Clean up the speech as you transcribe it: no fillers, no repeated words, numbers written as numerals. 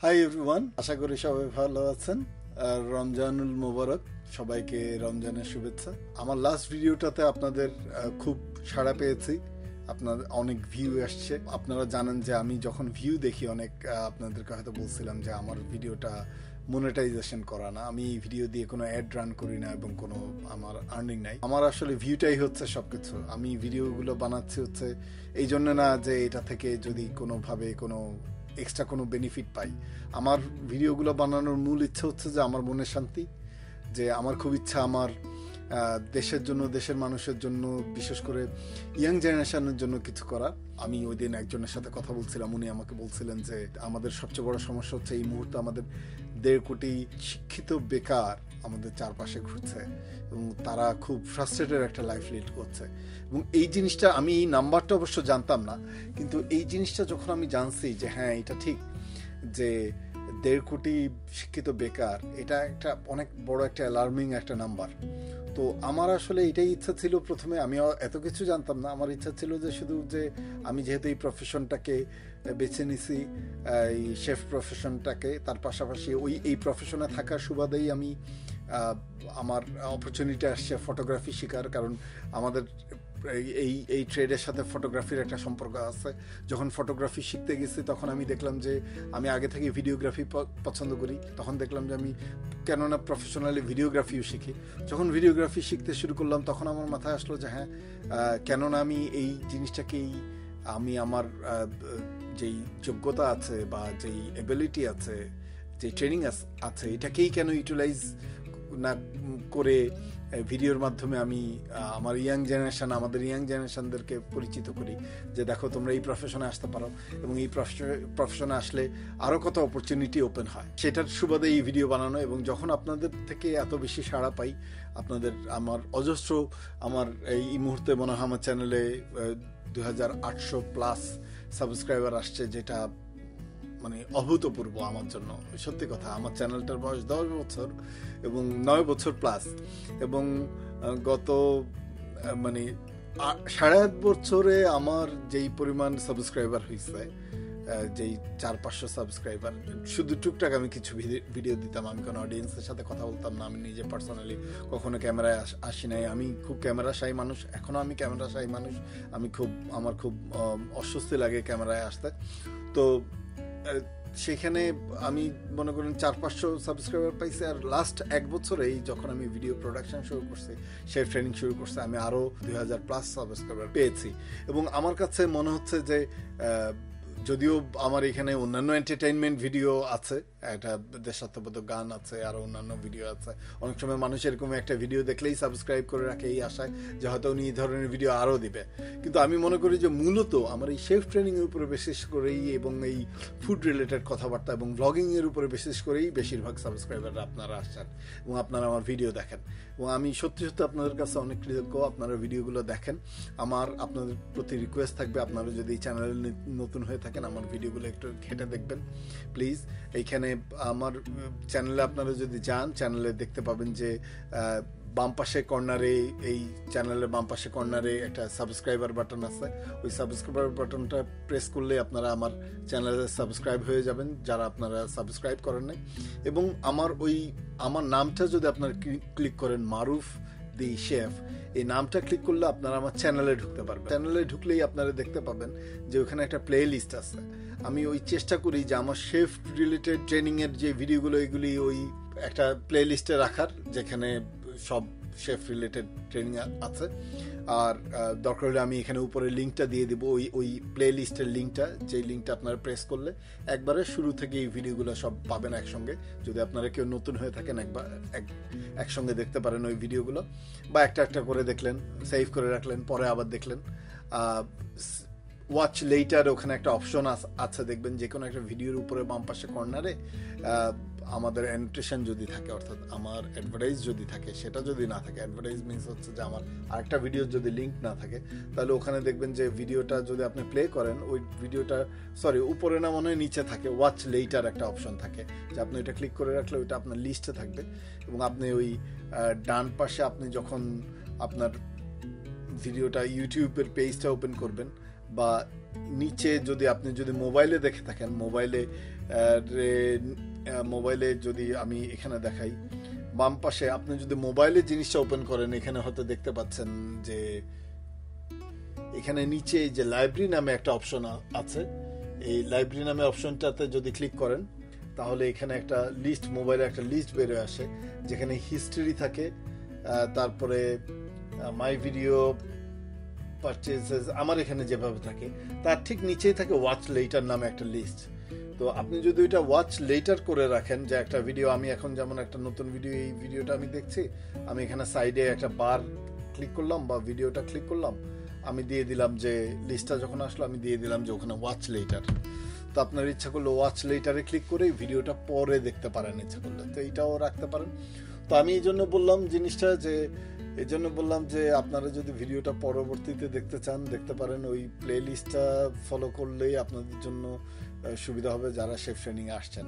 Hi everyone, আশা করি সবাই ভালো আছেন। আর রমজানুল মোবারক, সবাইকে রমজানের শুভেচ্ছা। আমার লাস্ট ভিডিওটাতে আপনাদের খুব সাড়া পেয়েছি, আপনার অনেক ভিউ আসছে। আপনারা জানেন যে আমি যখন ভিউ দেখি অনেক, আপনাদেরকে হয়তো বলছিলাম যে আমার ভিডিওটা মনিটাইজেশন করা না, আমি এই ভিডিও দিয়ে কোনো অ্যাড রান করি না এবং কোনো আমার আর্নিং নাই। আমার আসলে ভিউটাই হচ্ছে সবকিছু। আমি ভিডিওগুলো বানাচ্ছি হচ্ছে এই জন্য না যে এটা থেকে যদি কোনোভাবে কোনো এক্সট্রা কোনো বেনিফিট পাই। আমার ভিডিওগুলো বানানোর মূল ইচ্ছা হচ্ছে যে আমার মনের শান্তি, যে আমার খুব ইচ্ছা আমার দেশের জন্য, দেশের মানুষের জন্য, বিশেষ করে ইয়াং জেনারেশনের জন্য কিছু করার। আমি ওই দিন একজনের সাথে কথা বলছিলাম, উনি আমাকে বলছিলেন যে আমাদের সবচেয়ে বড় সমস্যা হচ্ছে এই মুহূর্তে আমাদের 1.5 কোটি শিক্ষিত বেকার আমাদের চারপাশে ঘুরছে এবং তারা খুব ফ্রাস্ট্রেটেড একটা লাইফ লিড করছে। এবং এই জিনিসটা, আমি এই নাম্বারটা অবশ্য জানতাম না, কিন্তু এই জিনিসটা যখন আমি জানছি যে হ্যাঁ এটা ঠিক, যে 1.5 কোটি শিক্ষিত বেকার, এটা একটা অনেক বড় একটা অ্যালার্মিং একটা নাম্বার। তো আমার আসলে এটাই ইচ্ছা ছিল প্রথমে, আমি এত কিছু জানতাম না। আমার ইচ্ছা ছিল যে শুধু যে আমি যেহেতু এই প্রফেশনটাকে বেছে নিছি, এই শেফ প্রফেশনটাকে, তার পাশাপাশি এই প্রফেশনে থাকার সুবাদেই আমি আমার অপরচুনিটি আসছে ফটোগ্রাফি শেখার। কারণ আমাদের এই ট্রেডের সাথে ফটোগ্রাফির একটা সম্পর্ক আছে। যখন ফটোগ্রাফি শিখতে গেছি তখন আমি দেখলাম যে আমি আগে থেকে ভিডিওগ্রাফি পছন্দ করি, তখন দেখলাম যে আমি কেননা প্রফেশনালি ভিডিওগ্রাফিও শিখি। যখন ভিডিওগ্রাফি শিখতে শুরু করলাম তখন আমার মাথায় আসলো যে হ্যাঁ, কেননা আমি এই জিনিসটাকেই, আমি আমার যেই যোগ্যতা আছে বা যেই এবিলিটি আছে, যে ট্রেনিং আছে, এটাকেই কেন ইউটিলাইজ না করে ভিডিওর মাধ্যমে আমি আমার আমাদের ইয়াং জেনারেশনদেরকে পরিচিত করি যে দেখো তোমরা এই প্রফেশনে আসতে পারো এবং এই প্রফেশনে আসলে আরও কত অপরচুনিটি ওপেন হয়, সেটার সুবাদে এই ভিডিও বানানো। এবং যখন আপনাদের থেকে এত বেশি সাড়া পাই, আপনাদের আমার অজস্র, আমার এই মুহূর্তে মনে হয় আমার চ্যানেলে 2800+ সাবস্ক্রাইবার আসছে, যেটা মানে অভূতপূর্ব আমার জন্য। সত্যি কথা, আমার চ্যানেলটার বয়স 10 বছর এবং 9 বছর প্লাস, এবং গত মানে 8.5 বছরে আমার যেই পরিমাণ সাবস্ক্রাইবার হয়েছে, যেই 400-500 সাবস্ক্রাইবার, শুধু টুকটাক আমি কিছু ভিডিও দিতাম, আমি কোনো অডিয়েন্সের সাথে কথা বলতাম না, আমি নিজে পার্সোনালি কখনো ক্যামেরায় আসি নাই। আমি খুব ক্যামেরা শাই মানুষ, এখনও আমি ক্যামেরা শাই মানুষ। আমার খুব অস্বস্তি লাগে ক্যামেরায় আসতে। তো সেখানে আমি মনে করেন 400-500 সাবস্ক্রাইবার পাইছি। আর লাস্ট 1 বছরে যখন আমি ভিডিও প্রোডাকশন শুরু করছি, শেফ ট্রেনিং শুরু করছি, আমি আরও 2000+ সাবস্ক্রাইবার পেয়েছি। এবং আমার কাছে মনে হচ্ছে যে যদিও আমার এখানে অন্যান্য এন্টারটেইনমেন্ট ভিডিও আছে, একটা দেশাত্মবোধক গান আছে, আরও অন্যান্য ভিডিও আছে। অনেক সময় মানুষ এরকম একটা ভিডিও দেখলেই সাবস্ক্রাইব করে রাখে এই আশায় যে হয়তো উনি এই ধরনের ভিডিও আরও দিবে। কিন্তু আমি মনে করি যে মূলত আমার এই শেফ ট্রেনিংয়ের উপরে বিশেষ করেই এবং এই ফুড রিলেটেড কথাবার্তা এবং ব্লগিংয়ের উপরে বিশেষ করেই বেশিরভাগ সাবস্ক্রাইবাররা আপনারা আসছেন এবং আপনারা আমার ভিডিও দেখেন। এবং আমি সত্যি সত্যি আপনাদের কাছে অনেক কৃতজ্ঞ, আপনারা ভিডিওগুলো দেখেন। আপনাদের প্রতি রিকোয়েস্ট থাকবে, আপনারা যদি এই চ্যানেলে নতুন হয়ে থাকেন, আমার ভিডিওগুলো একটু ঘেটে দেখবেন প্লিজ। এইখানে আমার চ্যানেলে আপনারা যদি যান, চ্যানেলে দেখতে পাবেন যে বাম পাশে কর্নারে, এই চ্যানেলের বাম পাশে কর্নারে একটা সাবস্ক্রাইবার বাটন আছে। ওই সাবস্ক্রাইবার বাটনটা প্রেস করলে আপনারা আমার চ্যানেলে সাবস্ক্রাইব হয়ে যাবেন, যারা আপনারা সাবস্ক্রাইব করেন নাই। এবং আমার নামটা যদি আপনারা ক্লিক করেন, মারুফ দি শেফ, এই নামটা ক্লিক করলে আপনারা আমার চ্যানেলে ঢুকতে পারবেন। চ্যানেলে ঢুকলেই আপনারা দেখতে পাবেন যে ওখানে একটা প্লে লিস্ট আছে। আমি ওই চেষ্টা করি যে আমার শেফ রিলেটেড ট্রেনিংয়ের যে ভিডিওগুলো, এগুলি ওই একটা প্লে লিস্টে রাখার, যেখানে সব শেফ রিলেটেড ট্রেনিং আছে। আর দরকার হলে আমি এখানে উপরে লিঙ্কটা দিয়ে দেবো, ওই প্লে লিস্টের লিঙ্কটা, যেই লিঙ্কটা আপনারা প্রেস করলে একবারে শুরু থেকে এই ভিডিওগুলো সব পাবেন একসঙ্গে। যদি আপনারা কেউ নতুন হয়ে থাকেন, একসঙ্গে দেখতে পারেন ওই ভিডিওগুলো, বা একটা একটা করে দেখলেন, সেভ করে রাখলেন, পরে আবার দেখলেন। ওয়াচ লেটার ওখানে একটা অপশন আছে, দেখবেন যে কোনো একটা ভিডিওর উপরে বাম পাশে কর্নারে আমাদের অ্যানোটেশন যদি থাকে, অর্থাৎ আমার অ্যাডভার্টাইজ যদি থাকে, সেটা যদি না থাকে, অ্যাডভার্টাইজ মিনস হচ্ছে যে আমার আরেকটা ভিডিওর যদি লিঙ্ক না থাকে, তাহলে ওখানে দেখবেন যে ভিডিওটা যদি আপনি প্লে করেন, ওই ভিডিওটা উপরে না মনে হয় নিচে থাকে, ওয়াচ লেটার একটা অপশন থাকে, যে আপনি এটা ক্লিক করে রাখলে ওইটা আপনার লিস্টে থাকবে। এবং আপনি ওই ডান পাশে আপনি যখন আপনার ভিডিওটা ইউটিউবের পেজটা ওপেন করবেন, বা নিচে যদি আপনি যদি মোবাইলে দেখে থাকেন, মোবাইলে যদি আমি এখানে দেখাই, বাম পাশে আপনি যদি মোবাইলে জিনিসটা ওপেন করেন, এখানে হয়তো দেখতে পাচ্ছেন যে এখানে নিচে যে লাইব্রেরি নামে একটা অপশন আছে, এই লাইব্রেরি নামে অপশনটাতে যদি ক্লিক করেন তাহলে এখানে একটা লিস্ট, মোবাইলে একটা লিস্ট বেরোয় আসে যেখানে হিস্ট্রি থাকে, তারপরে মাই ভিডিও, পারচেজেস, আমার এখানে যেভাবে থাকে তার ঠিক নিচেই থাকে ওয়াচ লেটার নামে একটা লিস্ট। তো আপনি যদি ওইটা ওয়াচ লেটার করে রাখেন, যে একটা ভিডিও আমি এখন যেমন একটা নতুন ভিডিও, এই ভিডিওটা আমি দেখছি, আমি এখানে সাইডে একটা বার ক্লিক করলাম বা ভিডিওটা ক্লিক করলাম, আমি দিয়ে দিলাম যে লিস্টটা যখন আসলো আমি দিয়ে দিলাম যে ওখানে ওয়াচ লেটার। তো আপনার ইচ্ছা করলে ওয়াচ লেটারে ক্লিক করে ভিডিওটা পরে দেখতে পারেন ইচ্ছা করলে, তো এইটাও রাখতে পারেন। তো আমি এই জন্য বললাম জিনিসটা, যে এই জন্য বললাম যে আপনারা যদি ভিডিওটা পরবর্তীতে দেখতে চান দেখতে পারেন, ওই প্লে লিস্টটা ফলো করলেই আপনাদের জন্য সুবিধা হবে যারা শেফ ট্রেনিংয়ে আসছেন।